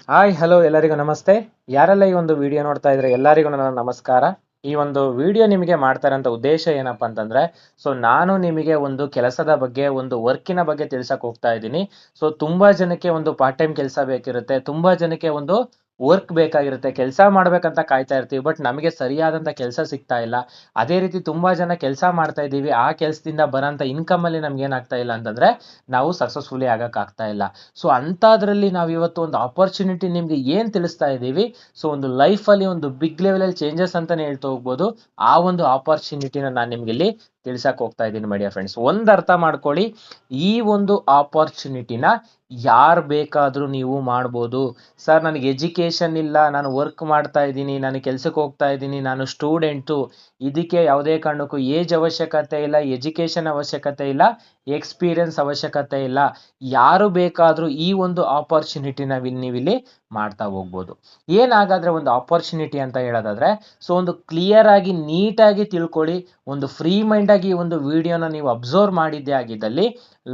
Hi hello ಎಲ್ಲರಿಗೂ ನಮಸ್ತೆ. ಯಾರೆಲ್ಲ ಈ ಒಂದು ವಿಡಿಯೋ ನೋಡ್ತಾ ಇದ್ರೆ ಎಲ್ಲರಿಗೂ ನನ್ನ ನಮಸ್ಕಾರ. ಈ ಒಂದು ವಿಡಿಯೋ ನಿಮಗೆ ಮಾಡ್ತಾ ಇರೋಂಥ ಉದ್ದೇಶ ಏನಪ್ಪಾ ಅಂತಂದ್ರೆ, ನಾನು ನಿಮಗೆ ಒಂದು ಕೆಲಸದ ಬಗ್ಗೆ, ಒಂದು ವರ್ಕಿನ ಬಗ್ಗೆ ತಿಳ್ಸಕ್ ಹೋಗ್ತಾ ಇದ್ದೀನಿ. ತುಂಬಾ ಜನಕ್ಕೆ ಒಂದು ಪಾರ್ಟ್ ಟೈಮ್ ಕೆಲಸ ಬೇಕಿರುತ್ತೆ, ತುಂಬಾ ಜನಕ್ಕೆ ಒಂದು ವರ್ಕ್ ಬೇಕಾಗಿರುತ್ತೆ, ಕೆಲಸ ಮಾಡ್ಬೇಕಂತ ಕಾಯ್ತಾ ಇರ್ತೀವಿ, ಬಟ್ ನಮಗೆ ಸರಿಯಾದಂತ ಕೆಲಸ ಸಿಗ್ತಾ ಇಲ್ಲ. ಅದೇ ರೀತಿ ತುಂಬಾ ಜನ ಕೆಲಸ ಮಾಡ್ತಾ ಇದೀವಿ, ಆ ಕೆಲಸದಿಂದ ಬರೋಂಥ ಇನ್ಕಮ್ ಅಲ್ಲಿ ನಮ್ಗೆ ಏನಾಗ್ತಾ ಇಲ್ಲ ಅಂತಂದ್ರೆ ನಾವು ಸಕ್ಸಸ್ಫುಲಿ ಆಗಕ್ ಆಗ್ತಾ ಇಲ್ಲ. ಅಂತದ್ರಲ್ಲಿ ನಾವು ಇವತ್ತು ಒಂದು ಆಪರ್ಚುನಿಟಿ ನಿಮ್ಗೆ ಏನ್ ತಿಳಿಸ್ತಾ ಇದ್ದೀವಿ, ಒಂದು ಲೈಫ್ ಅಲ್ಲಿ ಒಂದು ಬಿಗ್ ಲೆವೆಲ್ ಅಲ್ಲಿ ಚೇಂಜಸ್ ಅಂತಾನೆ ಹೇಳ್ತಾ ಹೋಗ್ಬೋದು. ಆ ಒಂದು ಆಪರ್ಚುನಿಟಿನ ನಾನು ನಿಮ್ಗೆ ಇಲ್ಲಿ ತಿಳ್ಸಕ್ ಹೋಗ್ತಾ ಇದ್ದೀನಿ ಮೈ ಡಿಯರ್ ಫ್ರೆಂಡ್ಸ್. ಒಂದ್ ಅರ್ಥ ಮಾಡ್ಕೊಳ್ಳಿ, ಈ ಒಂದು ಆಪರ್ಚುನಿಟಿನ ಯಾರ್ ಬೇಕಾದ್ರೂ ನೀವು ಮಾಡ್ಬೋದು. ಸರ್ ನನಗೆ ಎಜುಕೇಶನ್ ಇಲ್ಲ, ನಾನು ವರ್ಕ್ ಮಾಡ್ತಾ ಇದ್ದೀನಿ, ನಾನು ಕೆಲ್ಸಕ್ಕೆ ಹೋಗ್ತಾ ಇದ್ದೀನಿ, ನಾನು ಸ್ಟೂಡೆಂಟು, ಇದಕ್ಕೆ ಯಾವುದೇ ಕಾರಣಕ್ಕೂ ಏಜ್ ಅವಶ್ಯಕತೆ ಇಲ್ಲ, ಎಜುಕೇಶನ್ ಅವಶ್ಯಕತೆ ಇಲ್ಲ, ಎಕ್ಸ್ಪೀರಿಯನ್ಸ್ ಅವಶ್ಯಕತೆ ಇಲ್ಲ. ಯಾರು ಬೇಕಾದ್ರೂ ಈ ಒಂದು ಆಪರ್ಚುನಿಟಿನ ನೀವಿಲ್ಲಿ ಮಾಡ್ತಾ ಹೋಗ್ಬೋದು. ಏನಾಗಾದ್ರೆ ಒಂದು ಆಪರ್ಚುನಿಟಿ ಅಂತ ಹೇಳೋದಾದ್ರೆ, ಒಂದು ಕ್ಲಿಯರ್ ಆಗಿ ನೀಟಾಗಿ ತಿಳ್ಕೊಳ್ಳಿ. ಒಂದು ಫ್ರೀ ಮೈಂಡ್ ಆಗಿ ಒಂದು ವಿಡಿಯೋನ ನೀವು ಅಬ್ಸರ್ವ್ ಮಾಡಿದ್ದೇ ಆಗಿದ್ದಲ್ಲಿ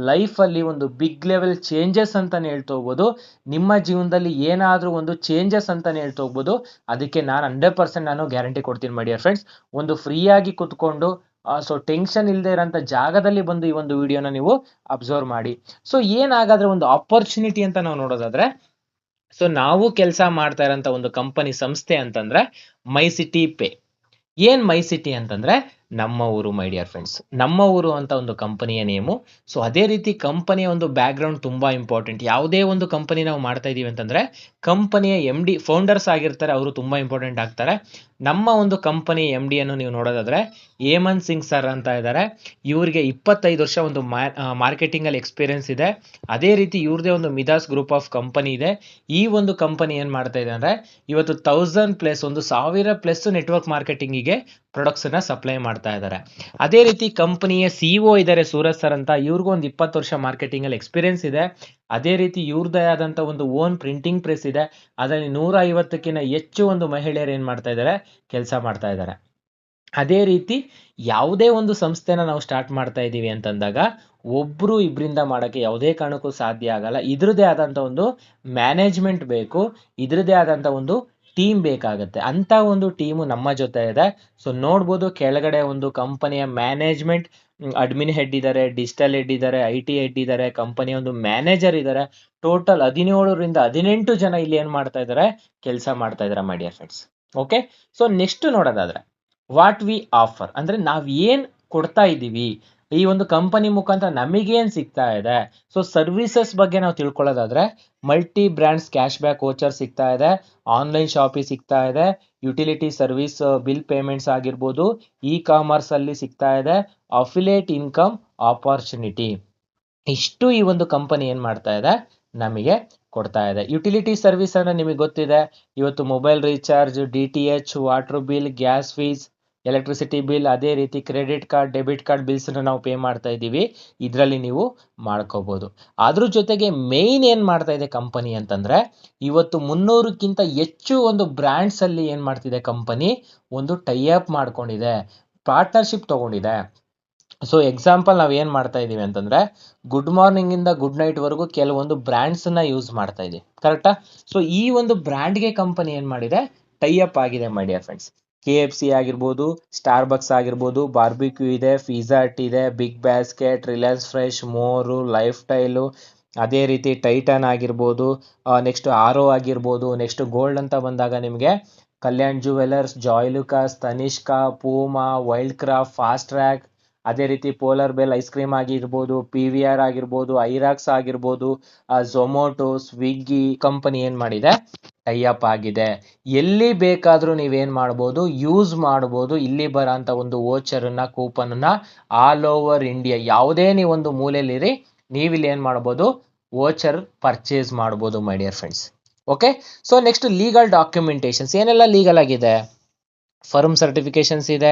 ಲೈಫ್ ಅಲ್ಲಿ ಒಂದು ಬಿಗ್ ಲೆವೆಲ್ ಚೇಂಜಸ್ ಅಂತಾನೆ ಹೇಳ್ತಾ ಹೋಗ್ಬೋದು. ನಿಮ್ಮ ಜೀವನದಲ್ಲಿ ಏನಾದ್ರೂ ಒಂದು ಚೇಂಜಸ್ ಅಂತಾನೆ ಹೇಳ್ತಾ ಹೋಗ್ಬೋದು. ಅದಕ್ಕೆ ನಾನು 100% ನಾನು ಗ್ಯಾರಂಟಿ ಕೊಡ್ತೀನಿ ಮೈ ಡಿಯರ್ ಫ್ರೆಂಡ್ಸ್. ಒಂದು ಫ್ರೀ ಆಗಿ ಕುತ್ಕೊಂಡು ಟೆನ್ಷನ್ ಇಲ್ಲದೆ ಇರೋಂಥ ಜಾಗದಲ್ಲಿ ಬಂದು ಈ ಒಂದು ವಿಡಿಯೋನ ನೀವು ಅಬ್ಸರ್ವ್ ಮಾಡಿ. ಏನಾಗಾದ್ರೆ ಒಂದು ಆಪರ್ಚುನಿಟಿ ಅಂತ ನಾವು ನೋಡೋದಾದ್ರೆ, ನಾವು ಕೆಲಸ ಮಾಡ್ತಾ ಇರೋಂಥ ಒಂದು ಕಂಪನಿ ಸಂಸ್ಥೆ ಅಂತಂದ್ರೆ ಮೈ ಸಿಟಿ ಪೇ. ಏನ್ ಮೈ ಸಿಟಿ ಅಂತಂದ್ರೆ ನಮ್ಮ ಊರು ಮೈ ಡಿಯರ್ ಫ್ರೆಂಡ್ಸ್. ನಮ್ಮ ಊರು ಅಂತ ಒಂದು ಕಂಪನಿಯ ನೇಮು. ಅದೇ ರೀತಿ ಕಂಪನಿಯ ಒಂದು ಬ್ಯಾಕ್ ಗ್ರೌಂಡ್ ತುಂಬಾ ಇಂಪಾರ್ಟೆಂಟ್. ಯಾವುದೇ ಒಂದು ಕಂಪನಿ ನಾವು ಮಾಡ್ತಾ ಇದೀವಿ ಅಂತಂದ್ರೆ ಕಂಪನಿಯ ಎಂ ಡಿ ಫೌಂಡರ್ಸ್ ಆಗಿರ್ತಾರೆ, ಅವರು ತುಂಬಾ ಇಂಪಾರ್ಟೆಂಟ್ ಆಗ್ತಾರೆ. ನಮ್ಮ ಒಂದು ಕಂಪನಿ ಎಂ ಡಿ ಅನ್ನು ನೀವು ನೋಡೋದಾದ್ರೆ ಹೇಮಂತ್ ಸಿಂಗ್ ಸರ್ ಅಂತ ಇದ್ದಾರೆ. ಇವರಿಗೆ 25 ವರ್ಷ ಒಂದು ಮಾರ್ಕೆಟಿಂಗ್ ಅಲ್ಲಿ ಎಕ್ಸ್ಪೀರಿಯನ್ಸ್ ಇದೆ. ಅದೇ ರೀತಿ ಇವ್ರದೇ ಒಂದು ಮಿದಾಸ್ ಗ್ರೂಪ್ ಆಫ್ ಕಂಪನಿ ಇದೆ. ಈ ಒಂದು ಕಂಪನಿ ಏನ್ ಮಾಡ್ತಾ ಇದೆ ಅಂದ್ರೆ ಇವತ್ತು 1000+ ಒಂದು 1000+ ನೆಟ್ವರ್ಕ್ ಮಾರ್ಕೆಟಿಂಗಿಗೆ ಪ್ರಾಡಕ್ಟ್ಸ್ ಅನ್ನ ಸಪ್ಲೈ ಮಾಡ್ತಾ ಇದ್ದಾರೆ. ಅದೇ ರೀತಿ ಕಂಪನಿಯ ಸಿಇಒ ಇದ್ದಾರೆ ಸೂರಜ್ ಸರ್ ಅಂತ. ಇವ್ರಿಗೂ ಒಂದು 20 ವರ್ಷ ಮಾರ್ಕೆಟಿಂಗ್ ಅಲ್ಲಿ ಎಕ್ಸ್ಪೀರಿಯನ್ಸ್ ಇದೆ. ಅದೇ ರೀತಿ ಇವ್ರದೇ ಆದಂತ ಒಂದು ಓನ್ ಪ್ರಿಂಟಿಂಗ್ ಪ್ರೆಸ್ ಇದೆ. ಅದರಲ್ಲಿ 150ಕ್ಕಿಂತ ಹೆಚ್ಚು ಒಂದು ಮಹಿಳೆಯರು ಏನ್ ಮಾಡ್ತಾ ಇದ್ದಾರೆ, ಕೆಲಸ ಮಾಡ್ತಾ ಇದ್ದಾರೆ. ಅದೇ ರೀತಿ ಯಾವುದೇ ಒಂದು ಸಂಸ್ಥೆನ ನಾವು ಸ್ಟಾರ್ಟ್ ಮಾಡ್ತಾ ಇದೀವಿ ಅಂತಂದಾಗ ಒಬ್ರು ಇಬ್ರಿಂದ ಮಾಡಕ್ಕೆ ಯಾವುದೇ ಕಾರಣಕ್ಕೂ ಸಾಧ್ಯ ಆಗಲ್ಲ. ಇದ್ರದೇ ಆದಂತ ಒಂದು ಮ್ಯಾನೇಜ್ಮೆಂಟ್ ಬೇಕು, ಇದ್ರದೇ ಆದಂತ ಒಂದು ಟೀಮ್ ಬೇಕಾಗತ್ತೆ. ಅಂತ ಒಂದು ಟೀಮು ನಮ್ಮ ಜೊತೆ ಇದೆ. ನೋಡ್ಬೋದು ಕೆಳಗಡೆ ಒಂದು ಕಂಪನಿಯ ಮ್ಯಾನೇಜ್ಮೆಂಟ್, ಅಡ್ಮಿನ್ ಹೆಡ್ ಇದ್ದಾರೆ, ಡಿಜಿಟಲ್ ಹೆಡ್ ಇದ್ದಾರೆ, IT ಹೆಡ್ ಇದ್ದಾರೆ, ಕಂಪನಿಯ ಒಂದು ಮ್ಯಾನೇಜರ್ ಇದ್ದಾರೆ. ಟೋಟಲ್ 17ರಿಂದ 18 ಜನ ಇಲ್ಲಿ ಏನ್ ಮಾಡ್ತಾ ಇದ್ದಾರೆ, ಕೆಲಸ ಮಾಡ್ತಾ ಇದ್ದಾರೆ ಮೈ ಡಿಯರ್ ಫ್ರೆಂಡ್ಸ್. ಓಕೆ, ನೆಕ್ಸ್ಟ್ ನೋಡೋದಾದ್ರೆ ವಾಟ್ ವಿ ಆಫರ್ ಅಂದ್ರೆ ನಾವ್ ಏನ್ ಕೊಡ್ತಾ ಇದ್ದೀವಿ, ಈ ಒಂದು ಕಂಪನಿ ಮುಖಾಂತರ ನಮಗೇನ್ ಸಿಗ್ತಾ ಇದೆ. ಸರ್ವಿಸಸ್ ಬಗ್ಗೆ ನಾವು ತಿಳ್ಕೊಳ್ಳೋದಾದ್ರೆ multi brands cash back voucher ಸಿಗ್ತಾ ಇದೆ, ಆನ್ಲೈನ್ ಶಾಪಿಂಗ್ ಸಿಗ್ತಾ ಇದೆ, ಯುಟಿಲಿಟಿ ಸರ್ವಿಸ್ ಬಿಲ್ ಪೇಮೆಂಟ್ಸ್ ಆಗಿರ್ಬೋದು, ಇ ಕಾಮರ್ಸ್ ಅಲ್ಲಿ ಸಿಗ್ತಾ ಇದೆ, ಅಫಿಲಿಯೇಟ್ ಇನ್ಕಮ್ ಆಪರ್ಚುನಿಟಿ. ಇಷ್ಟು ಈ ಒಂದು ಕಂಪನಿ ಏನ್ ಮಾಡ್ತಾ ಇದೆ, ನಮಗೆ ಕೊಡ್ತಾ ಇದೆ. ಯುಟಿಲಿಟಿ ಸರ್ವಿಸ್ ಅಂದ್ರೆ ನಿಮಗೆ ಗೊತ್ತಿದೆ, ಇವತ್ತು mobile recharge, DTH, water bill, gas fees, electricity bill, ಅದೇ ರೀತಿ credit card, debit card bills ನಾವು ಪೇ ಮಾಡ್ತಾ ಇದ್ದೀವಿ. ಇದರಲ್ಲಿ ನೀವು ಮಾಡ್ಕೋಬಹುದು. ಅದ್ರ ಜೊತೆಗೆ ಮೇನ್ ಏನ್ ಮಾಡ್ತಾ ಇದೆ ಕಂಪನಿ ಅಂತಂದ್ರೆ ಇವತ್ತು 300ಕ್ಕಿಂತ ಹೆಚ್ಚು ಒಂದು ಬ್ರ್ಯಾಂಡ್ಸ್ ಅಲ್ಲಿ ಏನ್ ಮಾಡ್ತಿದೆ ಕಂಪನಿ, ಒಂದು ಟೈ ಅಪ್ ಮಾಡ್ಕೊಂಡಿದೆ, ಪಾರ್ಟ್ನರ್ಶಿಪ್ ತಗೊಂಡಿದೆ. ಎಕ್ಸಾಂಪಲ್ ನಾವ್ ಏನ್ ಮಾಡ್ತಾ ಇದೀವಿ ಅಂತಂದ್ರೆ ಗುಡ್ ಮಾರ್ನಿಂಗ್ ಇಂದ ಗುಡ್ ನೈಟ್ ವರೆಗೂ ಕೆಲವೊಂದು ಬ್ರ್ಯಾಂಡ್ಸ್ ನ ಯೂಸ್ ಮಾಡ್ತಾ ಇದೀವಿ, ಕರೆಕ್ಟಾ? ಈ ಒಂದು ಬ್ರ್ಯಾಂಡ್ಗೆ ಕಂಪನಿ ಏನ್ ಮಾಡಿದೆ, ಟೈ ಅಪ್ ಆಗಿದೆ ಮೈ ಡಿಯರ್ ಫ್ರೆಂಡ್ಸ್. KFC ಆಗಿರ್ಬೋದು, ಸ್ಟಾರ್ ಬಕ್ಸ್ ಆಗಿರ್ಬೋದು, ಬಾರ್ಬಿಕ್ಯೂ ಇದೆ, ಪಿಜ್ಜಾ ಹಟ್ ಇದೆ, big basket, Reliance fresh, ಮೋರು, life style, ಅದೇ ರೀತಿ ಟೈಟನ್ ಆಗಿರ್ಬೋದು, ನೆಕ್ಸ್ಟ್ ಆರೋ ಆಗಿರ್ಬೋದು, ನೆಕ್ಸ್ಟ್ ಗೋಲ್ಡ್ ಅಂತ ಬಂದಾಗ ನಿಮಗೆ Kalyan jewellers, Joyalukkas, Tanishq, Puma, Wildcraft, Fastrack, ಅದೇ ರೀತಿ ಪೋಲಾರ್ ಬೆಲ್ ಐಸ್ ಕ್ರೀಮ್ ಆಗಿರ್ಬೋದು, PVR ಆಗಿರ್ಬೋದು, ಐರಾಕ್ಸ್ ಆಗಿರ್ಬೋದು, ಝೊಮೊಟೊ, ಸ್ವಿಗ್ಗಿ ಕಂಪನಿ ಏನ್ ಮಾಡಿದೆ, ಟೈ ಅಪ್ ಆಗಿದೆ. ಎಲ್ಲಿ ಬೇಕಾದ್ರೂ ನೀವೇನ್ ಮಾಡ್ಬೋದು, ಯೂಸ್ ಮಾಡ್ಬೋದು. ಇಲ್ಲಿ ಬರೋಂಥ ಒಂದು ವೋಚರ್ ಅನ್ನ, ಕೂಪನ್ ಅನ್ನ ಆಲ್ ಓವರ್ ಇಂಡಿಯಾ ಯಾವುದೇ ನೀವೊಂದು ಮೂಲೆಯಲ್ಲಿರಿ, ನೀವಿಲ್ಲಿ ಏನ್ ಮಾಡ್ಬೋದು, ವೋಚರ್ ಪರ್ಚೇಸ್ ಮಾಡ್ಬೋದು ಮೈ dear friends. Okay, next legal documentations ಏನೆಲ್ಲ ಲೀಗಲ್ ಆಗಿದೆ. ಫರ್ಮ್ ಸರ್ಟಿಫಿಕೇಶನ್ಸ್ ಇದೆ,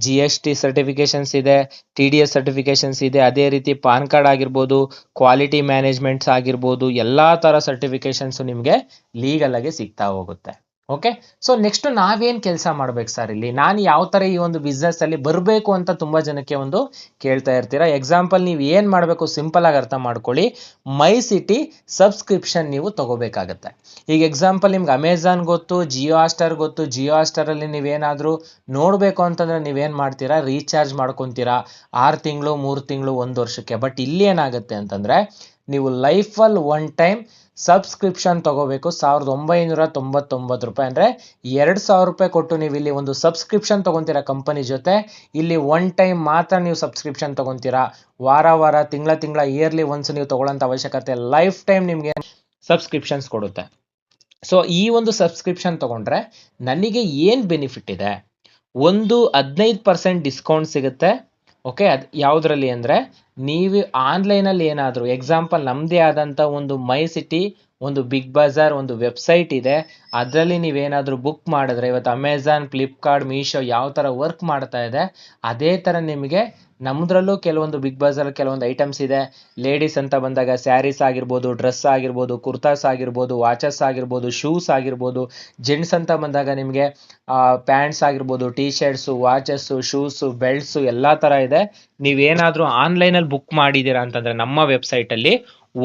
GST ಸರ್ಟಿಫಿಕೇಶನ್ಸ್ ಇದೆ, TDS ಸರ್ಟಿಫಿಕೇಶನ್ಸ್ ಇದೆ, ಅದೇ ರೀತಿ ಪಾನ್ ಕಾರ್ಡ್ ಆಗಿರ್ಬೋದು, ಕ್ವಾಲಿಟಿ ಮ್ಯಾನೇಜ್ಮೆಂಟ್ಸ್ ಆಗಿರ್ಬೋದು, ಎಲ್ಲಾ ತರ ಸರ್ಟಿಫಿಕೇಶನ್ಸ್ ನಿಮಗೆ ಲೀಗಲ್ ಆಗಿ ಸಿಗ್ತಾ ಹೋಗುತ್ತೆ. ಓಕೆ. ಸೊ ನೆಕ್ಸ್ಟ್ ನಾವೇನ್ ಕೆಲಸ ಮಾಡ್ಬೇಕು ಸರ್ ಇಲ್ಲಿ, ನಾನು ಯಾವ ತರ ಈ ಒಂದು ಬಿಸ್ನೆಸ್ ಅಲ್ಲಿ ಬರಬೇಕು ಅಂತ ತುಂಬಾ ಜನಕ್ಕೆ ಒಂದು ಕೇಳ್ತಾ ಇರ್ತೀರಾ. ಎಕ್ಸಾಂಪಲ್ ನೀವು ಏನ್ ಮಾಡಬೇಕು, ಸಿಂಪಲ್ ಆಗಿ ಅರ್ಥ ಮಾಡ್ಕೊಳ್ಳಿ. ಮೈ ಸಿಟಿ ಸಬ್ಸ್ಕ್ರಿಪ್ಷನ್ ನೀವು ತಗೋಬೇಕಾಗತ್ತೆ. ಈಗ ಎಕ್ಸಾಂಪಲ್ ನಿಮ್ಗೆ ಅಮೆಝಾನ್ ಗೊತ್ತು, ಜಿಯೋ ಹಾಸ್ಟಾರ್ ಗೊತ್ತು. ಜಿಯೋ ಹಾಸ್ಟಾರ್ ಅಲ್ಲಿ ನೀವೇನಾದ್ರೂ ನೋಡ್ಬೇಕು ಅಂತಂದ್ರೆ ನೀವೇನ್ ಮಾಡ್ತೀರಾ, ರೀಚಾರ್ಜ್ ಮಾಡ್ಕೊಂತೀರಾ 6 ತಿಂಗಳು 3 ತಿಂಗಳು 1 ವರ್ಷಕ್ಕೆ. ಬಟ್ ಇಲ್ಲಿ ಏನಾಗುತ್ತೆ ಅಂತಂದ್ರೆ ನೀವು ಲೈಫಲ್ಲಿ ಒನ್ ಟೈಮ್ ಸಬ್ಸ್ಕ್ರಿಪ್ಷನ್ ತಗೋಬೇಕು. 1999 ರೂಪಾಯಿ ಅಂದ್ರೆ 2000 ರೂಪಾಯಿ ಕೊಟ್ಟು ನೀವು ಇಲ್ಲಿ ಒಂದು ಸಬ್ಸ್ಕ್ರಿಪ್ಷನ್ ತಗೊಂತೀರಾ ಕಂಪನಿ ಜೊತೆ. ಇಲ್ಲಿ ಒನ್ ಟೈಮ್ ಮಾತ್ರ ನೀವು ಸಬ್ಸ್ಕ್ರಿಪ್ಷನ್ ತಗೊಂತೀರಾ. ವಾರ ವಾರ ತಿಂಗಳ ಇಯರ್ಲಿ ಒನ್ಸ್ ನೀವು ತಗೊಳ್ಳೋಂಥ ಅವಶ್ಯಕತೆ, ಲೈಫ್ ಟೈಮ್ ನಿಮ್ಗೆ ಸಬ್ಸ್ಕ್ರಿಪ್ಷನ್ಸ್ ಕೊಡುತ್ತೆ. ಸೊ ಈ ಒಂದು ಸಬ್ಸ್ಕ್ರಿಪ್ಷನ್ ತಗೊಂಡ್ರೆ ನನಗೆ ಏನ್ ಬೆನಿಫಿಟ್ ಇದೆ, ಒಂದು 15% ಡಿಸ್ಕೌಂಟ್ ಸಿಗುತ್ತೆ. ಓಕೆ, ಅದು ಯಾವುದ್ರಲ್ಲಿ ಅಂದರೆ ನೀವು ಆನ್ಲೈನಲ್ಲಿ ಏನಾದರೂ ಎಕ್ಸಾಂಪಲ್ ನಮ್ಮದೇ ಆದಂಥ ಒಂದು ಮೈ ಸಿಟಿ ಒಂದು ಬಿಗ್ ಬಜಾರ್ ಒಂದು ವೆಬ್ಸೈಟ್ ಇದೆ. ಅದರಲ್ಲಿ ನೀವೇನಾದರೂ ಬುಕ್ ಮಾಡಿದ್ರೆ, ಇವತ್ತು ಅಮೆಝಾನ್, ಫ್ಲಿಪ್ಕಾರ್ಟ್, ಮೀಶೋ ಯಾವ ಥರ ವರ್ಕ್ ಮಾಡ್ತಾ ಇದೆ ಅದೇ ಥರ ನಿಮಗೆ ನಮ್ಮದ್ರಲ್ಲೂ ಕೆಲವೊಂದು ಬಿಗ್ ಬಜಾರ್ ಕೆಲವೊಂದು ಐಟಮ್ಸ್ ಇದೆ. ಲೇಡೀಸ್ ಅಂತ ಬಂದಾಗ ಸ್ಯಾರೀಸ್ ಆಗಿರ್ಬೋದು, ಡ್ರೆಸ್ ಆಗಿರ್ಬೋದು, ಕುರ್ತಾಸ್ ಆಗಿರ್ಬೋದು, ವಾಚಸ್ ಆಗಿರ್ಬೋದು, ಶೂಸ್ ಆಗಿರ್ಬೋದು. ಜೆಂಟ್ಸ್ ಅಂತ ಬಂದಾಗ ನಿಮಗೆ ಪ್ಯಾಂಟ್ಸ್ ಆಗಿರ್ಬೋದು, tea shirts, watches, shoes, belts ಎಲ್ಲ ಥರ ಇದೆ. ನೀವೇನಾದರೂ ಆನ್ಲೈನಲ್ಲಿ ಬುಕ್ ಮಾಡಿದ್ದೀರಾ ಅಂತಂದರೆ ನಮ್ಮ ವೆಬ್ಸೈಟಲ್ಲಿ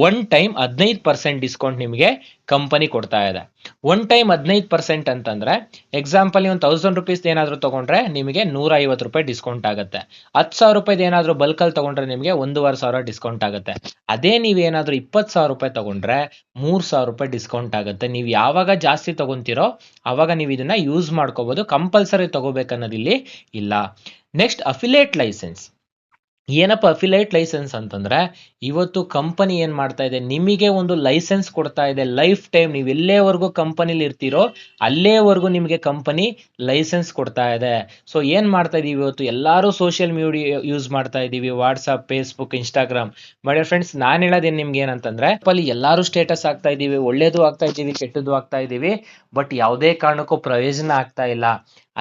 ಒನ್ ಟೈಮ್ 15% ಡಿಸ್ಕೌಂಟ್ ನಿಮಗೆ ಕಂಪನಿ ಕೊಡ್ತಾ ಇದೆ. ಒನ್ ಟೈಮ್ 15% ಅಂತಂದರೆ ಎಕ್ಸಾಂಪಲ್ ನೀವು 1000 ರುಪೀಸ್ ಏನಾದರೂ ತೊಗೊಂಡ್ರೆ ನಿಮಗೆ 150 ರೂಪಾಯಿ ಡಿಸ್ಕೌಂಟ್ ಆಗುತ್ತೆ. 10,000 ರೂಪಾಯಿದು ಏನಾದರೂ ಬಲ್ಕಲ್ಲಿ ತೊಗೊಂಡ್ರೆ ನಿಮಗೆ 1,500 ಡಿಸ್ಕೌಂಟ್ ಆಗುತ್ತೆ. ಅದೇ ನೀವೇನಾದರೂ 20,000 ರೂಪಾಯಿ ತೊಗೊಂಡ್ರೆ 3,000 ರೂಪಾಯಿ ಡಿಸ್ಕೌಂಟ್ ಆಗುತ್ತೆ. ನೀವು ಯಾವಾಗ ಜಾಸ್ತಿ ತೊಗೊತೀರೋ ಆವಾಗ ನೀವು ಇದನ್ನು ಯೂಸ್ ಮಾಡ್ಕೋಬೋದು. ಕಂಪಲ್ಸರಿ ತೊಗೋಬೇಕನ್ನೋದಿಲ್ಲಿ ಇಲ್ಲ. Next affiliate license. ಏನಪ್ಪ ಅಫಿಲಿಯೇಟ್ ಲೈಸೆನ್ಸ್ ಅಂತಂದ್ರೆ, ಇವತ್ತು ಕಂಪನಿ ಏನ್ ಮಾಡ್ತಾ ಇದೆ, ನಿಮಗೆ ಒಂದು ಲೈಸೆನ್ಸ್ ಕೊಡ್ತಾ ಇದೆ. ಲೈಫ್ ಟೈಮ್ ನೀವು ಎಲ್ಲೇವರೆಗೂ ಕಂಪನಿಲಿ ಇರ್ತೀರೋ ಅಲ್ಲೇವರೆಗೂ ನಿಮಗೆ ಕಂಪನಿ ಲೈಸೆನ್ಸ್ ಕೊಡ್ತಾ ಇದೆ. ಸೊ ಏನ್ ಮಾಡ್ತಾ ಇದೀವಿ, ಇವತ್ತು ಎಲ್ಲರೂ ಸೋಷಿಯಲ್ ಮೀಡಿಯಾ ಯೂಸ್ ಮಾಡ್ತಾ ಇದೀವಿ, WhatsApp, Facebook, Instagram. My friends, ನಾನು ಹೇಳೋದೇನು ನಿಮ್ಗೆ ಏನಂತಂದ್ರೆ, ಅಲ್ಲಿ ಎಲ್ಲರೂ ಸ್ಟೇಟಸ್ ಆಗ್ತಾ ಇದೀವಿ, ಒಳ್ಳೇದು ಆಗ್ತಾ ಇದೀವಿ, ಕೆಟ್ಟದ್ದು ಆಗ್ತಾ ಇದೀವಿ. ಬಟ್ ಯಾವುದೇ ಕಾರಣಕ್ಕೂ ಪ್ರಯೋಜನ ಆಗ್ತಾ ಇಲ್ಲ.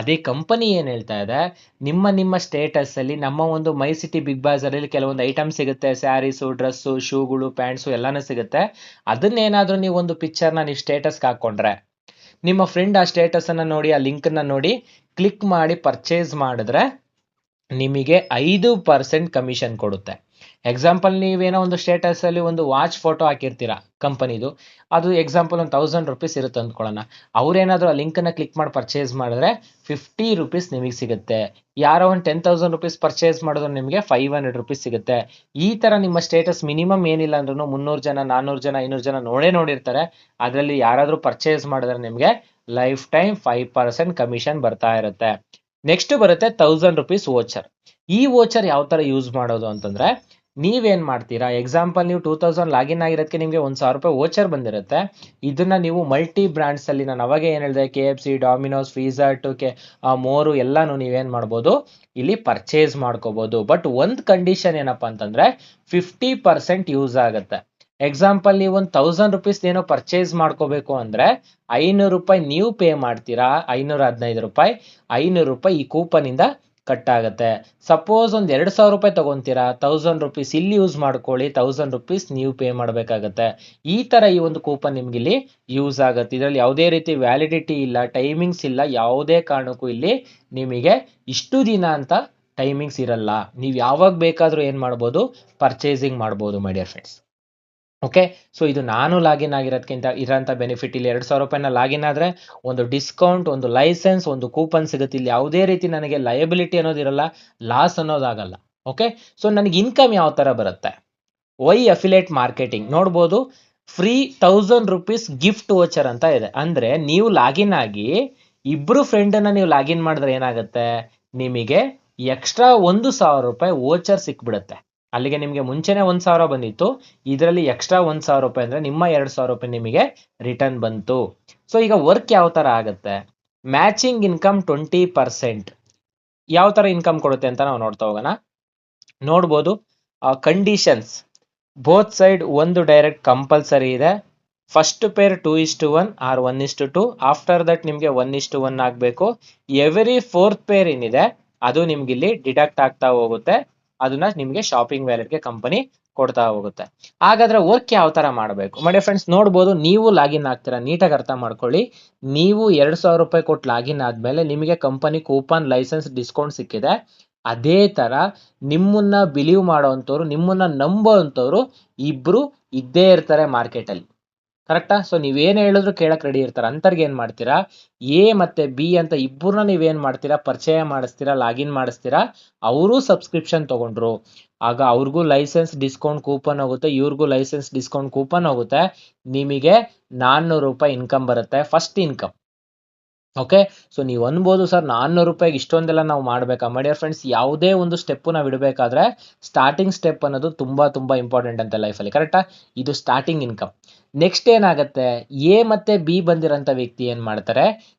ಅದೇ ಕಂಪನಿ ಏನ್ ಹೇಳ್ತಾ ಇದೆ, ನಿಮ್ಮ ಸ್ಟೇಟಸ್ ಅಲ್ಲಿ ನಮ್ಮ ಒಂದು ಮೈ ಸಿಟಿ ಬಿಗ್ ಬಾಜಾರ್ ಅಲ್ಲಿ ಕೆಲವೊಂದು ಐಟಮ್ ಸಿಗುತ್ತೆ. ಸ್ಯಾರೀಸು, ಡ್ರೆಸ್ಸು, ಶೂಗಳು, ಪ್ಯಾಂಟ್ಸು ಎಲ್ಲಾನು ಸಿಗುತ್ತೆ. ಅದನ್ನೇನಾದ್ರೂ ನೀವು ಒಂದು ಪಿಕ್ಚರ್ನ ನೀವು ಸ್ಟೇಟಸ್ಗೆ ಹಾಕೊಂಡ್ರೆ ನಿಮ್ಮ ಫ್ರೆಂಡ್ ಆ ಸ್ಟೇಟಸ್ ಅನ್ನ ನೋಡಿ, ಆ ಲಿಂಕ್ ಅನ್ನ ನೋಡಿ ಕ್ಲಿಕ್ ಮಾಡಿ ಪರ್ಚೇಸ್ ಮಾಡಿದ್ರೆ ನಿಮಗೆ 5% ಕಮಿಷನ್ ಕೊಡುತ್ತೆ. ಎಕ್ಸಾಂಪಲ್ ನೀವೇನೋ ಒಂದು ಸ್ಟೇಟಸ್ ಅಲ್ಲಿ ಒಂದು ವಾಚ್ ಫೋಟೋ ಹಾಕಿರ್ತೀರಾ ಕಂಪನಿದು, ಅದು ಎಕ್ಸಾಂಪಲ್ ಒಂದು 1000 ರುಪೀಸ್ ಇರುತ್ತೆ ಅಂದ್ಕೊಳ್ಳೋಣ. ಅವ್ರೇನಾದ್ರೂ ಆ ಲಿಂಕ್ ಅನ್ನ ಕ್ಲಿಕ್ ಮಾಡಿ ಪರ್ಚೇಸ್ ಮಾಡಿದ್ರೆ 50 ರುಪೀಸ್ ನಿಮಗೆ ಸಿಗುತ್ತೆ. ಯಾರೋ ಒಂದು 10,000 ರುಪೀಸ್ ಪರ್ಚೇಸ್ ಮಾಡಿದ್ರು ನಿಮಗೆ 500 ರುಪೀಸ್ ಸಿಗುತ್ತೆ. ಈ ತರ ನಿಮ್ಮ ಸ್ಟೇಟಸ್ ಮಿನಿಮಮ್ ಏನಿಲ್ಲ ಅಂದ್ರೂ 300 ಜನ, 400 ಜನ, 500 ಜನ ನೋಡಿರ್ತಾರೆ. ಅದರಲ್ಲಿ ಯಾರಾದ್ರೂ ಪರ್ಚೇಸ್ ಮಾಡಿದ್ರೆ ನಿಮಗೆ ಲೈಫ್ ಟೈಮ್ 5% ಕಮಿಷನ್ ಬರ್ತಾ ಇರುತ್ತೆ. ನೆಕ್ಸ್ಟ್ ಬರುತ್ತೆ 1000 ರುಪೀಸ್ ವೋಚರ್. ಈ ವೋಚರ್ ಯಾವ ತರ ಯೂಸ್ ಮಾಡೋದು ಅಂತಂದ್ರೆ, ನೀವೇನ್ ಮಾಡ್ತೀರಾ, ಎಕ್ಸಾಂಪಲ್ ನೀವು 2000 ಲಾಗಿನ್ ಆಗಿರೋದಕ್ಕೆ ನಿಮಗೆ 1,000 ರೂಪಾಯಿ ವೋಚರ್ ಬಂದಿರುತ್ತೆ. ಇದನ್ನ ನೀವು ಮಲ್ಟಿ ಬ್ರಾಂಡ್ಸ್ ಅಲ್ಲಿ, ನಾನು ಅವಾಗೆ ಏನ್ ಹೇಳಿದೆ, KFC, ಡಾಮಿನೋಸ್, ಪಿಜ್ಜಾ ಹಟ್, ಮೋರು ಎಲ್ಲಾನು ನೀವೇನ್ ಮಾಡ್ಬೋದು ಇಲ್ಲಿ ಪರ್ಚೇಸ್ ಮಾಡ್ಕೋಬಹುದು. ಬಟ್ ಒಂದ್ ಕಂಡೀಷನ್ ಏನಪ್ಪಾ ಅಂತಂದ್ರೆ 50% ಯೂಸ್ ಆಗುತ್ತೆ. ಎಕ್ಸಾಂಪಲ್ ನೀವು ಒಂದು 1000 ರುಪೀಸ್ ಏನೋ ಪರ್ಚೇಸ್ ಮಾಡ್ಕೋಬೇಕು ಅಂದ್ರೆ 500 ರೂಪಾಯಿ ನೀವು ಪೇ ಮಾಡ್ತೀರಾ, 515 ರೂಪಾಯಿ. 500 ರೂಪಾಯಿ ಈ ಕೂಪನ್ ಇಂದ ಕಟ್ ಆಗುತ್ತೆ. ಸಪೋಸ್ ಒಂದು 2,000 ರೂಪಾಯಿ ತಗೊಂತೀರಾ, 1000 ರುಪೀಸ್ ಇಲ್ಲಿ ಯೂಸ್ ಮಾಡ್ಕೊಳ್ಳಿ, 1000 ರುಪೀಸ್ ನೀವು ಪೇ ಮಾಡಬೇಕಾಗತ್ತೆ. ಈ ತರ ಈ ಒಂದು ಕೂಪನ್ ನಿಮ್ಗೆ ಇಲ್ಲಿ ಯೂಸ್ ಆಗುತ್ತೆ. ಇದರಲ್ಲಿ ಯಾವುದೇ ರೀತಿ ವ್ಯಾಲಿಡಿಟಿ ಇಲ್ಲ, ಟೈಮಿಂಗ್ಸ್ ಇಲ್ಲ, ಯಾವುದೇ ಕಾರಣಕ್ಕೂ ಇಲ್ಲಿ ನಿಮಗೆ ಇಷ್ಟು ದಿನ ಅಂತ ಟೈಮಿಂಗ್ಸ್ ಇರಲ್ಲ. ನೀವು ಯಾವಾಗ ಬೇಕಾದ್ರೂ ಏನ್ ಮಾಡ್ಬೋದು, ಪರ್ಚೇಸಿಂಗ್ ಮಾಡ್ಬೋದು ಮೈ ಡಿಯರ್ ಫ್ರೆಂಡ್ಸ್. ಓಕೆ, ಸೊ ಇದು ನಾನು ಲಾಗಿನ್ ಆಗಿರೋದಕ್ಕಿಂತ ಇರೋಂಥ ಬೆನಿಫಿಟ್. ಇಲ್ಲಿ 2,000 ರೂಪಾಯಿನ ಲಾಗಿನ್ ಆದ್ರೆ ಒಂದು ಡಿಸ್ಕೌಂಟ್, ಒಂದು ಲೈಸೆನ್ಸ್, ಒಂದು ಕೂಪನ್ ಸಿಗುತ್ತೆ. ಇಲ್ಲಿ ಯಾವುದೇ ರೀತಿ ನನಗೆ ಲಯಬಿಲಿಟಿ ಅನ್ನೋದಿರಲ್ಲ, ಲಾಸ್ ಅನ್ನೋದಾಗಲ್ಲ. ಓಕೆ, ಸೊ ನನಗೆ ಇನ್ಕಮ್ ಯಾವ ತರ ಬರುತ್ತೆ, ವೈ ಅಫಿಲಿಯೇಟ್ ಮಾರ್ಕೆಟಿಂಗ್ ನೋಡ್ಬೋದು. ಫ್ರೀ 1000 ರುಪೀಸ್ ಗಿಫ್ಟ್ ವೋಚರ್ ಅಂತ ಇದೆ. ಅಂದ್ರೆ ನೀವು ಲಾಗಿನ್ ಆಗಿ ಇಬ್ರು ಫ್ರೆಂಡ್ ಅನ್ನ ನೀವು ಲಾಗಿನ್ ಮಾಡಿದ್ರೆ ಏನಾಗುತ್ತೆ, ನಿಮಗೆ ಎಕ್ಸ್ಟ್ರಾ 1,000 ರೂಪಾಯಿ ವೋಚರ್ ಸಿಕ್ಬಿಡುತ್ತೆ. ಅಲ್ಲಿಗೆ ನಿಮಗೆ ಮುಂಚೆನೆ 1,000 ಬಂದಿತ್ತು, ಇದರಲ್ಲಿ ಎಕ್ಸ್ಟ್ರಾ 1,000 ರೂಪಾಯಿ ಅಂದ್ರೆ ನಿಮ್ಮ 2,000 ರೂಪಾಯಿ ನಿಮಗೆ ರಿಟರ್ನ್ ಬಂತು. ಸೊ ಈಗ ವರ್ಕ್ ಯಾವ ತರ ಆಗುತ್ತೆ, ಮ್ಯಾಚಿಂಗ್ ಇನ್ಕಮ್ 20%. ಯಾವ ತರ ಇನ್ಕಮ್ ಕೊಡುತ್ತೆ ಅಂತ ನಾವು ನೋಡ್ತಾ ಹೋಗೋಣ. ನೋಡ್ಬೋದು ಕಂಡೀಷನ್ಸ್, ಬೋತ್ ಸೈಡ್ ಒಂದು ಡೈರೆಕ್ಟ್ ಕಂಪಲ್ಸರಿ ಇದೆ. First pair 2:1 or 1:2. After that ನಿಮಗೆ 1:1 ಆಗಬೇಕು. ಎವ್ರಿ 4th ಪೇರ್ ಏನಿದೆ ಅದು ನಿಮ್ಗೆ ಇಲ್ಲಿ ಡಿಡಕ್ಟ್ ಆಗ್ತಾ ಹೋಗುತ್ತೆ. ಅದನ್ನ ನಿಮಗೆ ಶಾಪಿಂಗ್ ವ್ಯಾಲೆಟ್ಗೆ ಕಂಪನಿ ಕೊಡ್ತಾ ಹೋಗುತ್ತೆ. ಹಾಗಾದ್ರೆ ವರ್ಕ್ ಯಾವ ತರ ಮಾಡಬೇಕು ಮಾಡಿ ಫ್ರೆಂಡ್ಸ್ ನೋಡ್ಬೋದು. ನೀವು ಲಾಗಿನ್ ಆಗ್ತೀರಾ, ನೀಟಾಗಿ ಅರ್ಥ ಮಾಡ್ಕೊಳ್ಳಿ. ನೀವು 2,000 ರೂಪಾಯಿ ಕೊಟ್ಟು ಲಾಗಿನ್ ಆದ್ಮೇಲೆ ನಿಮಗೆ ಕಂಪನಿ ಕೂಪನ್ ಲೈಸೆನ್ಸ್ ಡಿಸ್ಕೌಂಟ್ ಸಿಕ್ಕಿದೆ. ಅದೇ ತರ ನಿಮ್ಮನ್ನ ಬಿಲೀವ್ ಮಾಡೋವಂಥವ್ರು, ನಿಮ್ಮನ್ನ ನಂಬೋವಂಥವ್ರು ಇಬ್ರು ಇದ್ದೇ ಇರ್ತಾರೆ ಮಾರ್ಕೆಟ್ ಅಲ್ಲಿ. ಕರೆಕ್ಟಾ? ಸೊ ನೀವೇನ್ ಹೇಳಿದ್ರು ಕೇಳಕ್ ರೆಡಿ ಇರ್ತಾರೆ. ಅಂತರ್ಗೆ ಏನ್ ಮಾಡ್ತೀರಾ, ಎ ಮತ್ತೆ ಬಿ ಅಂತ ಇಬ್ಬರನ್ನ ನೀವೇನ್ ಮಾಡ್ತೀರಾ, ಪರಿಚಯ ಮಾಡಿಸ್ತೀರಾ, ಲಾಗಿನ್ ಮಾಡಿಸ್ತೀರಾ. ಅವರು ಸಬ್ಸ್ಕ್ರಿಪ್ಷನ್ ತಗೊಂಡ್ರು, ಆಗ ಅವ್ರಿಗೂ ಲೈಸೆನ್ಸ್ ಡಿಸ್ಕೌಂಟ್ ಕೂಪನ್ ಹೋಗುತ್ತೆ, ಇವ್ರಿಗೂ ಲೈಸೆನ್ಸ್ ಡಿಸ್ಕೌಂಟ್ ಕೂಪನ್ ಹೋಗುತ್ತೆ. ನಿಮಗೆ 400 ರೂಪಾಯಿ ಇನ್ಕಮ್ ಬರುತ್ತೆ, ಫಸ್ಟ್ ಇನ್ಕಮ್. ಓಕೆ, ಸೊ ನೀವು ಅನ್ಬೋದು ಸರ್ 400 ರೂಪಾಯಿಗೆ ಇಷ್ಟೊಂದೆಲ್ಲ ನಾವು ಮಾಡ್ಬೇಕಾ? ಮಾಡಿಯರ್ ಫ್ರೆಂಡ್ಸ್, ಯಾವುದೇ ಒಂದು ಸ್ಟೆಪ್ ನಾವು ಇಡಬೇಕಾದ್ರೆ ಸ್ಟಾರ್ಟಿಂಗ್ ಸ್ಟೆಪ್ ಅನ್ನೋದು ತುಂಬಾ ಇಂಪಾರ್ಟೆಂಟ್ ಅಂತ ಲೈಫಲ್ಲಿ. ಕರೆಕ್ಟಾ? ಇದು ಸ್ಟಾರ್ಟಿಂಗ್ ಇನ್ಕಮ್. ನೆಕ್ಸ್ಟ್ ಏನಾಗುತ್ತೆ, ಎ ಮತ್ತೆ ಬಿ ಬಂದಿರೋಂಥ ವ್ಯಕ್ತಿ ಏನ್ ಮಾಡ್ತಾರೆ,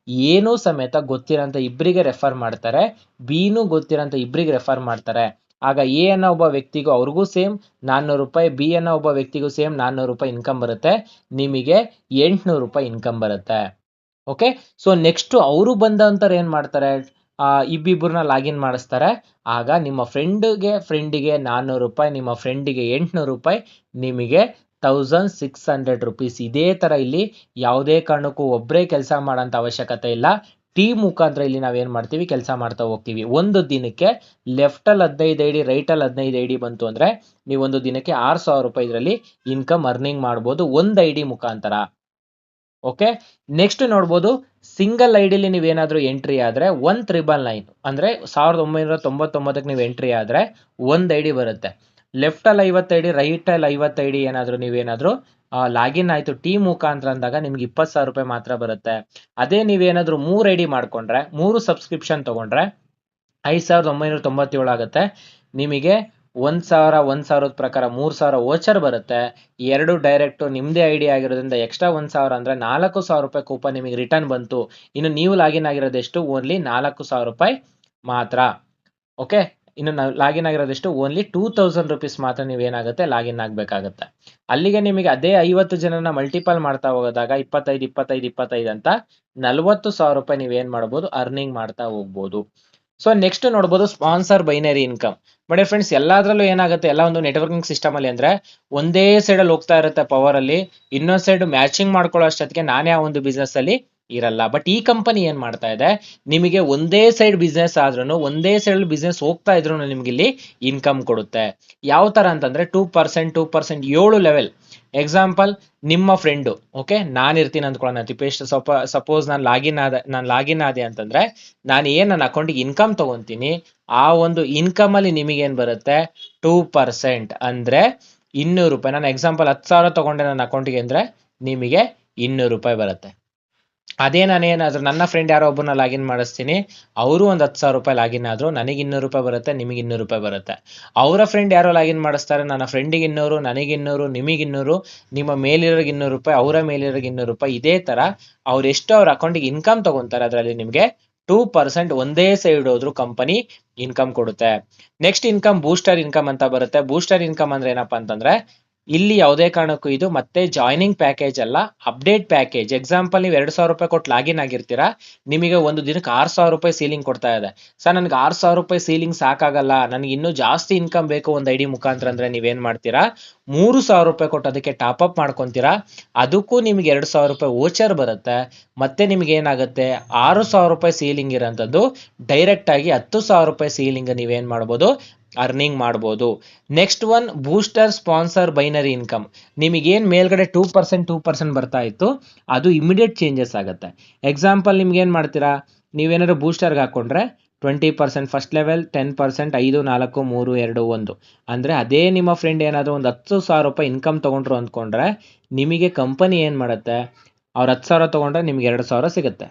ಏನೂ ಸಮೇತ ಗೊತ್ತಿರೋಂಥ ಇಬ್ಬರಿಗೆ ರೆಫರ್ ಮಾಡ್ತಾರೆ, ಬಿನೂ ಗೊತ್ತಿರೋಂಥ ಇಬ್ಬರಿಗೆ ರೆಫರ್ ಮಾಡ್ತಾರೆ. ಆಗ ಎ ಅನ್ನೋ ಒಬ್ಬ ವ್ಯಕ್ತಿಗೂ ಅವ್ರಿಗೂ ಸೇಮ್ 400 ರೂಪಾಯಿ, ಬಿ ಅನ್ನೋ ಒಬ್ಬ ವ್ಯಕ್ತಿಗೂ ಸೇಮ್ 400 ರೂಪಾಯಿ ಇನ್ಕಮ್ ಬರುತ್ತೆ. ನಿಮಗೆ 800 ರೂಪಾಯಿ ಇನ್ಕಮ್ ಬರುತ್ತೆ. ಓಕೆ, ಸೊ ನೆಕ್ಸ್ಟ್ ಅವರು ಬಂದಂತರ ಏನ್ ಮಾಡ್ತಾರೆ, ಇಬ್ಬಿಬ್ಬರನ್ನ ಲಾಗಿನ್ ಮಾಡಿಸ್ತಾರೆ. ಆಗ ನಿಮ್ಮ ಫ್ರೆಂಡಿಗೆ 400 ರೂಪಾಯಿ, ನಿಮ್ಮ ಫ್ರೆಂಡಿಗೆ 800 ರೂಪಾಯಿ, ನಿಮಗೆ 1600 ರುಪೀಸ್. ಇದೇ ತರ ಇಲ್ಲಿ ಯಾವುದೇ ಕಾರಣಕ್ಕೂ ಒಬ್ಬರೇ ಕೆಲಸ ಮಾಡೋಂಥ ಅವಶ್ಯಕತೆ ಇಲ್ಲ. ಟೀಮ್ ಮುಖಾಂತರ ಇಲ್ಲಿ ನಾವೇನ್ ಮಾಡ್ತೀವಿ, ಕೆಲಸ ಮಾಡ್ತಾ ಹೋಗ್ತೀವಿ. ಒಂದು ದಿನಕ್ಕೆ ಲೆಫ್ಟ್ ಅಲ್ಲಿ 15 ಐಡಿ, ರೈಟ್ ಅಲ್ಲಿ 15 ಐಡಿ ಬಂತು ಅಂದ್ರೆ ನೀವು ಒಂದು ದಿನಕ್ಕೆ 6,000 ರೂಪಾಯಿ ಇದರಲ್ಲಿ ಇನ್ಕಮ್ ಅರ್ನಿಂಗ್ ಮಾಡ್ಬೋದು, ಒಂದು ಐಡಿ ಮುಖಾಂತರ. ಓಕೆ, ನೆಕ್ಸ್ಟ್ ನೋಡ್ಬೋದು, ಸಿಂಗಲ್ ಐಡಿಲಿ ನೀವೇನಾದ್ರೂ ಎಂಟ್ರಿ ಆದ್ರೆ 1,999 ಅಂದ್ರೆ 1999ಕ್ಕೆ ನೀವು ಎಂಟ್ರಿ ಆದ್ರೆ ಒಂದ್ ಐಡಿ ಬರುತ್ತೆ. ಲೆಫ್ಟ್ ಅಲ್ಲಿ 50 ಐಡಿ, ರೈಟ್ ಅಲ್ಲಿ 50 ಐಡಿ ನೀವೇನಾದ್ರೂ ಲಾಗಿನ್ ಆಯ್ತು ಟೀಮ್ ಮುಖಾಂತರ ಅಂದಾಗ ನಿಮ್ಗೆ 20,000 ರೂಪಾಯಿ ಮಾತ್ರ ಬರುತ್ತೆ. ಅದೇ ನೀವೇನಾದ್ರೂ 3 ಐಡಿ ಮಾಡ್ಕೊಂಡ್ರೆ, 3 ಸಬ್ಸ್ಕ್ರಿಪ್ಷನ್ ತಗೊಂಡ್ರೆ 5,997 ಆಗುತ್ತೆ. ನಿಮಗೆ 1,000 ಪ್ರಕಾರ 3,000 ವೋಚರ್ ಬರುತ್ತೆ. 2 ಡೈರೆಕ್ಟ್ ನಿಮ್ದೇ ಐಡಿ ಆಗಿರೋದ್ರಿಂದ ಎಕ್ಸ್ಟ್ರಾ 1,000 ಅಂದ್ರೆ 4,000 ರೂಪಾಯಿ ಕೂಪನ್ ನಿಮಗೆ ರಿಟರ್ನ್ ಬಂತು. ಇನ್ನು ನೀವು ಲಾಗಿನ್ ಆಗಿರೋದೆಷ್ಟು, ಓನ್ಲಿ 4,000 ರೂಪಾಯಿ ಮಾತ್ರ. ಓಕೆ, ಇನ್ನು ಲಾಗಿನ್ ಆಗಿರೋದೆಷ್ಟು, ಓನ್ಲಿ 2,000 ರುಪೀಸ್ ಮಾತ್ರ ನೀವೇನಾಗುತ್ತೆ ಲಾಗಿನ್ ಆಗ್ಬೇಕಾಗತ್ತೆ. ಅಲ್ಲಿಗೆ ನಿಮಗೆ ಅದೇ 50 ಜನನ ಮಲ್ಟಿಪಲ್ ಮಾಡ್ತಾ ಹೋಗೋದಾಗ 25 ಅಂತ 40,000 ರೂಪಾಯಿ ನೀವೇನ್ ಮಾಡ್ಬೋದು, ಅರ್ನಿಂಗ್ ಮಾಡ್ತಾ ಹೋಗ್ಬೋದು. ಸೊ ನೆಕ್ಸ್ಟ್ ನೋಡ್ಬೋದು, sponsor binary income. But friends, ಎಲ್ಲಾದ್ರಲ್ಲೂ ಏನಾಗುತ್ತೆ, ಎಲ್ಲ ಒಂದು ನೆಟ್ವರ್ಕಿಂಗ್ ಸಿಸ್ಟಮ್ ಅಲ್ಲಿ ಅಂದ್ರೆ ಒಂದೇ ಸೈಡ್ ಅಲ್ಲಿ ಹೋಗ್ತಾ ಇರುತ್ತೆ ಪವರ್ ಅಲ್ಲಿ, ಇನ್ನೊಂದ್ ಸೈಡ್ ಮ್ಯಾಚಿಂಗ್ ಮಾಡ್ಕೊಳ್ಳೋ ಅಷ್ಟೊತ್ತಿಗೆ ನಾನೇ ಆ ಒಂದು ಬಿಸ್ನೆಸ್ ಅಲ್ಲಿ ಇರಲ್ಲ. ಬಟ್ ಈ ಕಂಪನಿ ಏನ್ ಮಾಡ್ತಾ ಇದೆ, ನಿಮಗೆ ಒಂದೇ ಸೈಡ್ ಬಿಸ್ನೆಸ್ ಆದ್ರೂ, ಒಂದೇ ಸೈಡ್ ಬಿಸ್ನೆಸ್ ಹೋಗ್ತಾ ಇದ್ರು ನಿಮ್ಗೆ ಇಲ್ಲಿ ಇನ್ಕಮ್ ಕೊಡುತ್ತೆ. ಯಾವ ತರ ಅಂತಂದ್ರೆ 2%, 7 ಲೆವೆಲ್. ಎಕ್ಸಾಂಪಲ್, ನಿಮ್ಮ ಫ್ರೆಂಡು, ಓಕೆ, ನಾನು ಇರ್ತೀನಿ ಅಂದ್ಕೊಳ್ಳೋಣ ತಿಪೇಶ್, ಸಪೋಸ್ ನಾನು ಲಾಗಿನ್ ಆದೆ ಅಂತಂದ್ರೆ ನನ್ನ ಅಕೌಂಟಿಗೆ ಇನ್ಕಮ್ ತಗೊಂತೀನಿ. ಆ ಒಂದು ಇನ್ಕಮ್ ಅಲ್ಲಿ ನಿಮಗೆ ಏನ್ ಬರುತ್ತೆ, 2% ಅಂದ್ರೆ 200 ರೂಪಾಯಿ. ನಾನು ಎಕ್ಸಾಂಪಲ್ 10,000 ತಗೊಂಡೆ ನನ್ನ ಅಕೌಂಟಿಗೆ ಅಂದ್ರೆ ನಿಮಗೆ 200 ರೂಪಾಯಿ ಬರುತ್ತೆ. ಅದೇ ನಾನೇನಾದ್ರೂ ನನ್ನ ಫ್ರೆಂಡ್ ಯಾರೋ ಒಬ್ಬರನ್ನ ಲಾಗಿನ್ ಮಾಡಿಸ್ತೀನಿ, ಅವರು ಒಂದು 10,000 ರೂಪಾಯಿ ಲಾಗಿನ್ ಆದ್ರು, ನನಗೆ 200 ರೂಪಾಯಿ ಬರುತ್ತೆ, ನಿಮಗೆ 200 ರೂಪಾಯಿ ಬರುತ್ತೆ. ಅವರ ಫ್ರೆಂಡ್ ಯಾರೋ ಲಾಗಿನ್ ಮಾಡಿಸ್ತಾರೆ, ನನ್ನ ಫ್ರೆಂಡಿಗೆ 200, ನನಗೆ 200, ನಿಮಗೆ 200, ನಿಮ್ಮ ಮೇಲಿರೋರಿಗೆ 200 ರೂಪಾಯಿ, ಅವರ ಮೇಲಿರೋರಿಗೆ 200 ರೂಪಾಯಿ. ಇದೇ ತರ ಅವ್ರು ಎಷ್ಟು ಅವ್ರ ಅಕೌಂಟಿಗೆ ಇನ್ಕಮ್ ತಗೊಂತಾರೆ ಅದರಲ್ಲಿ ನಿಮಗೆ 2% ಒಂದೇ ಸೈಡ್ ಹೋದ್ರು ಕಂಪನಿ ಇನ್ಕಮ್ ಕೊಡುತ್ತೆ. ನೆಕ್ಸ್ಟ್ ಇನ್ಕಮ್ ಬೂಸ್ಟರ್ ಇನ್ಕಮ್ ಅಂತ ಬರುತ್ತೆ. ಬೂಸ್ಟರ್ ಇನ್ಕಮ್ ಅಂದ್ರೆ ಏನಪ್ಪಾ ಅಂತಂದ್ರೆ, ಇಲ್ಲಿ ಯಾವುದೇ ಕಾರಣಕ್ಕೂ ಇದು ಮತ್ತೆ ಜಾಯ್ನಿಂಗ್ ಪ್ಯಾಕೇಜ್ ಅಲ್ಲ, ಅಪ್ಡೇಟ್ ಪ್ಯಾಕೇಜ್. ಎಕ್ಸಾಂಪಲ್, ನೀವು 2,000 ರೂಪಾಯಿ ಕೊಟ್ಟು ಲಾಗಿನ್ ಆಗಿರ್ತೀರಾ, ನಿಮಗೆ ಒಂದು ದಿನಕ್ಕೆ 6,000 ರೂಪಾಯಿ ಸೀಲಿಂಗ್ ಕೊಡ್ತಾ ಇದೆ. ಸರ್, ನನಗೆ 6,000 ರೂಪಾಯಿ ಸೀಲಿಂಗ್ ಸಾಕಾಗಲ್ಲ, ನನಗೆ ಇನ್ನೂ ಜಾಸ್ತಿ ಇನ್ಕಮ್ ಬೇಕು ಒಂದು ಐಡಿ ಮುಖಾಂತರ ಅಂದ್ರೆ ನೀವೇನ್ ಮಾಡ್ತೀರಾ, 3,000 ರೂಪಾಯಿ ಕೊಟ್ಟು ಅದಕ್ಕೆ ಟಾಪ್ ಅಪ್ ಮಾಡ್ಕೊಂತೀರಾ. ಅದಕ್ಕೂ ನಿಮಗೆ 2,000 ರೂಪಾಯಿ ವೋಚರ್ ಬರುತ್ತೆ. ಮತ್ತೆ ನಿಮ್ಗೆ ಏನಾಗುತ್ತೆ, 6,000 ರೂಪಾಯಿ ಸೀಲಿಂಗ್ ಇರೋಂಥದ್ದು ಡೈರೆಕ್ಟ್ ಆಗಿ 10,000 ರೂಪಾಯಿ ಸೀಲಿಂಗ್ ನೀವೇನ್ ಮಾಡ್ಬೋದು, ಅರ್ನಿಂಗ್ ಮಾಡ್ಬೋದು. Next one, booster sponsor binary income. ನಿಮಗೇನ್ ಮೇಲ್ಗಡೆ 2% ಬರ್ತಾ ಇತ್ತು, ಅದು ಇಮಿಡಿಯೇಟ್ ಚೇಂಜಸ್ ಆಗುತ್ತೆ. ಎಕ್ಸಾಂಪಲ್, ನಿಮ್ಗೆ ಏನ್ ಮಾಡ್ತೀರಾ, ನೀವೇನಾದ್ರು ಬೂಸ್ಟರ್ಗೆ ಹಾಕೊಂಡ್ರೆ 20% ಫಸ್ಟ್ ಲೆವೆಲ್, 10% 5, 4, 3, 2, 1 ಅಂದ್ರೆ ಅದೇ ನಿಮ್ಮ ಫ್ರೆಂಡ್ ಏನಾದ್ರು ಒಂದು 10,000 ರೂಪಾಯಿ ಇನ್ಕಮ್ ತಗೊಂಡ್ರು ಅಂದ್ಕೊಂಡ್ರೆ, ನಿಮಗೆ ಕಂಪನಿ ಏನ್ ಮಾಡುತ್ತೆ, ಅವ್ರು 10,000 ತಗೊಂಡ್ರೆ ನಿಮ್ಗೆ 2,000 ಸಿಗುತ್ತೆ.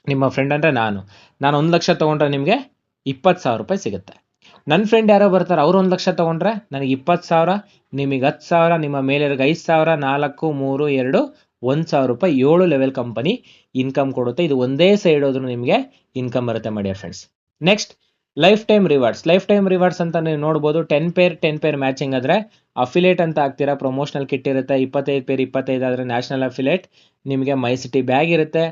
ನಿಮ್ಮ ಫ್ರೆಂಡ್ ಅಂದ್ರೆ ನಾನು 1 ಲಕ್ಷ ತಗೊಂಡ್ರೆ ನಿಮ್ಗೆ 20,000 ರೂಪಾಯಿ ಸಿಗುತ್ತೆ. ನನ್ನ ಫ್ರೆಂಡ್ ಯಾರೋ ಬರ್ತಾರೆ, ಅವ್ರು 1 ಲಕ್ಷ ತಗೊಂಡ್ರೆ ನನಗೆ 20,000, ನಿಮಗೆ 10,000, ನಿಮ್ಮ ಮೇಲೆ 5,000, 4, 3, 2, 1,000 ರೂಪಾಯಿ. 7 ಲೆವೆಲ್ ಕಂಪನಿ ಇನ್ಕಮ್ ಕೊಡುತ್ತೆ. ಇದು ಒಂದೇ ಸೈಡ್ ಹೋದ್ರು ನಿಮಗೆ ಇನ್ಕಮ್ ಬರುತ್ತೆ ಮಾಡಿ friends. Next, life time rewards ಅಂತ ನೀವು ನೋಡ್ಬೋದು. 10 ಪೇರ್ ಮ್ಯಾಚಿಂಗ್ ಆದ್ರೆ ಅಫಿಲೇಟ್ ಅಂತ ಆಗ್ತೀರಾ, ಪ್ರಮೋಷನಲ್ ಕಿಟ್ ಇರುತ್ತೆ. 25 ಆದ್ರೆ ನ್ಯಾಷನಲ್ ಅಫಿಲೇಟ್, ನಿಮಗೆ ಮೈ ಸಿಟಿ ಬ್ಯಾಗ್ ಇರುತ್ತೆ.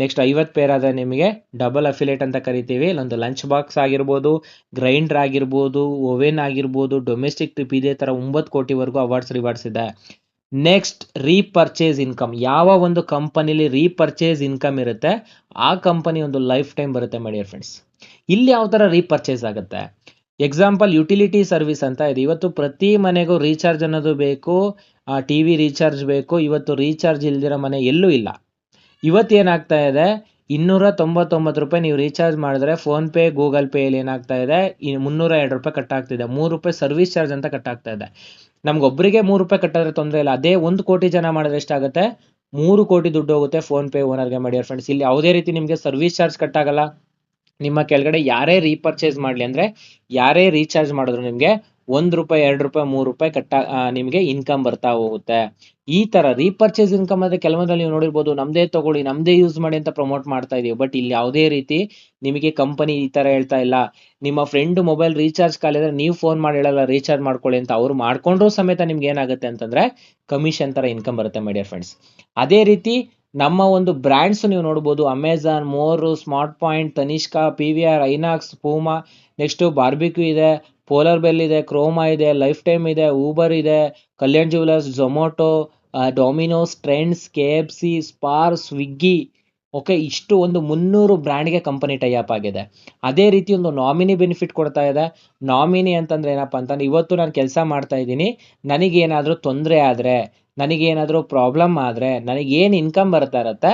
ನೆಕ್ಸ್ಟ್ 50 ಪೇರ್ ಆದ್ರೆ ನಿಮಗೆ ಡಬಲ್ ಅಫಿಲೇಟ್ ಅಂತ ಕರಿತೀವಿ. ಇಲ್ಲೊಂದು ಲಂಚ್ ಬಾಕ್ಸ್ ಆಗಿರ್ಬೋದು, ಗ್ರೈಂಡರ್ ಆಗಿರ್ಬೋದು, ಓವೆನ್ ಆಗಿರ್ಬೋದು, ಡೊಮೆಸ್ಟಿಕ್ ಟ್ರಿಪ್, ಇದೇ ತರ 9 ಕೋಟಿವರೆಗೂ ಅವಾರ್ಡ್ಸ್ ರಿವಾರ್ಡ್ಸ್ ಇದೆ. Next repurchase income. ಯಾವ ಒಂದು ಕಂಪನಿಲಿ ರೀಪರ್ಚೇಸ್ ಇನ್ಕಮ್ ಇರುತ್ತೆ ಆ ಕಂಪನಿ ಒಂದು ಲೈಫ್ ಟೈಮ್ ಬರುತ್ತೆ ಮೈ ಡಿಯರ್ ಫ್ರೆಂಡ್ಸ್. ಇಲ್ಲಿ ಯಾವ ತರ ರೀಪರ್ಚೇಸ್ ಆಗುತ್ತೆ? ಎಕ್ಸಾಂಪಲ್ ಯುಟಿಲಿಟಿ ಸರ್ವಿಸ್ ಅಂತ ಇದೆ. ಇವತ್ತು ಪ್ರತಿ ಮನೆಗೂ ರೀಚಾರ್ಜ್ ಅನ್ನೋದು ಬೇಕು, ಟಿವಿ ರೀಚಾರ್ಜ್ ಬೇಕು. ಇವತ್ತು ರೀಚಾರ್ಜ್ ಇಲ್ದಿರೋ ಮನೆ ಎಲ್ಲೂ ಇಲ್ಲ. ಇವತ್ತು ಏನಾಗ್ತಾ ಇದೆ, 299 ರೂಪಾಯಿ ನೀವು ರೀಚಾರ್ಜ್ ಮಾಡಿದ್ರೆ ಫೋನ್ ಪೇ ಗೂಗಲ್ ಪೇಯಲ್ಲಿ ಏನಾಗ್ತಾ ಇದೆ, 302 ರೂಪಾಯಿ ಕಟ್ ಆಗ್ತಿದೆ. 3 ರೂಪಾಯಿ ಸರ್ವಿಸ್ ಚಾರ್ಜ್ ಅಂತ ಕಟ್ ಆಗ್ತಾ ಇದೆ. ನಮ್ಗೊಬ್ಬರಿಗೆ 3 ರೂಪಾಯಿ ಕಟ್ಟಿದ್ರೆ ತೊಂದರೆ ಇಲ್ಲ. ಅದೇ 1 ಕೋಟಿ ಜನ ಮಾಡಿದ್ರೆ ಎಷ್ಟಾಗುತ್ತೆ? 3 ಕೋಟಿ ದುಡ್ಡು ಹೋಗುತ್ತೆ ಫೋನ್ ಪೇ ಓನರ್ಗೆ ಮೈ ಡಿಯರ್ ಫ್ರೆಂಡ್ಸ್. ಇಲ್ಲಿ ಯಾವುದೇ ರೀತಿ ನಿಮಗೆ ಸರ್ವಿಸ್ ಚಾರ್ಜ್ ಕಟ್ ಆಗಲ್ಲ. ನಿಮ್ಮ ಕೆಳಗಡೆ ಯಾರೇ ರೀಪರ್ಚೇಸ್ ಮಾಡಲಿ, ಅಂದ್ರೆ ಯಾರೇ ರೀಚಾರ್ಜ್ ಮಾಡಿದ್ರು ನಿಮಗೆ 1 ರೂಪಾಯಿ 2 ರೂಪಾಯಿ 3 ರೂಪಾಯಿ ನಿಮಗೆ ಇನ್ಕಮ್ ಬರ್ತಾ ಹೋಗುತ್ತೆ. ಈ ತರ ರೀಪರ್ಚೇಸ್ ಇನ್ಕಮ್ ಅಂದ್ರೆ ಕೆಲವೊಂದ್ರಲ್ಲಿ ನೀವು ನೋಡಿರ್ಬೋದು, ನಮ್ದೇ ತಗೊಳ್ಳಿ ನಮ್ದೇ ಯೂಸ್ ಮಾಡಿ ಅಂತ ಪ್ರಮೋಟ್ ಮಾಡ್ತಾ ಇದೀವಿ. ಬಟ್ ಇಲ್ಲಿ ಯಾವುದೇ ರೀತಿ ನಿಮಗೆ ಕಂಪನಿ ಈ ತರ ಹೇಳ್ತಾ ಇಲ್ಲ. ನಿಮ್ಮ ಫ್ರೆಂಡ್ ಮೊಬೈಲ್ ರೀಚಾರ್ಜ್ ಕಾಲಿದ್ರೆ ನೀವು ಫೋನ್ ಮಾಡಿ ಹೇಳಲ್ಲ ರೀಚಾರ್ಜ್ ಮಾಡ್ಕೊಳ್ಳಿ ಅಂತ. ಅವ್ರು ಮಾಡ್ಕೊಂಡ್ರು ಸಮೇತ ನಿಮ್ಗೆ ಏನಾಗುತ್ತೆ ಅಂತಂದ್ರೆ ಕಮಿಷನ್ ತರ ಇನ್ಕಮ್ ಬರುತ್ತೆ ಮೈ ಡಿಯರ್ ಫ್ರೆಂಡ್ಸ್. ಅದೇ ರೀತಿ ನಮ್ಮ ಒಂದು ಬ್ರ್ಯಾಂಡ್ಸ್ ನೀವು ನೋಡ್ಬೋದು, Amazon, More, Smart Point, Tanishq, PVR, Inox, Puma, next Barbeque ಇದೆ, ಪೋಲಾರ್ ಬೆಲ್ ಇದೆ, ಕ್ರೋಮಾ ಇದೆ, ಲೈಫ್ ಟೈಮ್ ಇದೆ, ಊಬರ್ ಇದೆ, Kalyan jewellers, Zomato, Domino's, Trends, KFC, Spar, Swiggy. Okay, ಇಷ್ಟು ಒಂದು 300 ಬ್ರ್ಯಾಂಡ್ಗೆ ಕಂಪನಿ ಟೈ ಅಪ್ ಆಗಿದೆ. ಅದೇ ರೀತಿ ಒಂದು ನಾಮಿನಿ ಬೆನಿಫಿಟ್ ಕೊಡ್ತಾ ಇದೆ. ನಾಮಿನಿ ಅಂತಂದ್ರೆ ಏನಪ್ಪಾ ಅಂತಂದ್ರೆ, ಇವತ್ತು ನಾನು ಕೆಲಸ ಮಾಡ್ತಾ ಇದ್ದೀನಿ, ನನಗೇನಾದ್ರೂ ತೊಂದರೆ ಆದ್ರೆ, ನನಗೇನಾದ್ರೂ ಪ್ರಾಬ್ಲಮ್ ಆದ್ರೆ, ನನಗೇನು ಇನ್ಕಮ್ ಬರ್ತಾ ಇರತ್ತೆ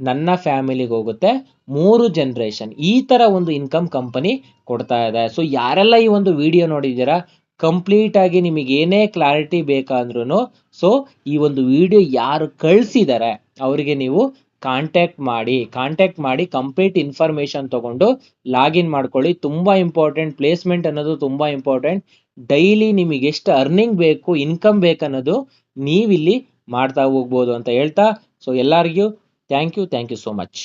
ನನ್ನ ಫ್ಯಾಮಿಲಿಗೆ ಹೋಗುತ್ತೆ 3 ಜನರೇಷನ್. ಈ ತರ ಒಂದು ಇನ್ಕಮ್ ಕಂಪನಿ ಕೊಡ್ತಾ ಇದೆ. ಸೊ ಯಾರೆಲ್ಲ ಈ ಒಂದು ವಿಡಿಯೋ ನೋಡಿದ್ದೀರಾ, ಕಂಪ್ಲೀಟ್ ಆಗಿ ನಿಮಗೆ ಏನೇ ಕ್ಲಾರಿಟಿ ಬೇಕಾದ್ರೂ ಸೊ ಈ ಒಂದು ವಿಡಿಯೋ ಯಾರು ಕಳಿಸಿದ್ದಾರೆ ಅವರಿಗೆ ನೀವು ಕಾಂಟ್ಯಾಕ್ಟ್ ಮಾಡಿ ಕಂಪ್ಲೀಟ್ ಇನ್ಫಾರ್ಮೇಶನ್ ತಗೊಂಡು ಲಾಗಿನ್ ಮಾಡ್ಕೊಳ್ಳಿ. ತುಂಬಾ ಇಂಪಾರ್ಟೆಂಟ್. ಪ್ಲೇಸ್ಮೆಂಟ್ ಅನ್ನೋದು ತುಂಬಾ ಇಂಪಾರ್ಟೆಂಟ್. ಡೈಲಿ ನಿಮಗೆ ಎಷ್ಟು ಅರ್ನಿಂಗ್ ಬೇಕು, ಇನ್ಕಮ್ ಬೇಕನ್ನೋದು ನೀವಿಲ್ಲಿ ಮಾಡ್ತಾ ಹೋಗ್ಬೋದು ಅಂತ ಹೇಳ್ತಾ, ಸೊ ಎಲ್ಲರಿಗೂ ಥ್ಯಾಂಕ್ ಯು ಸೋ ಮಚ್.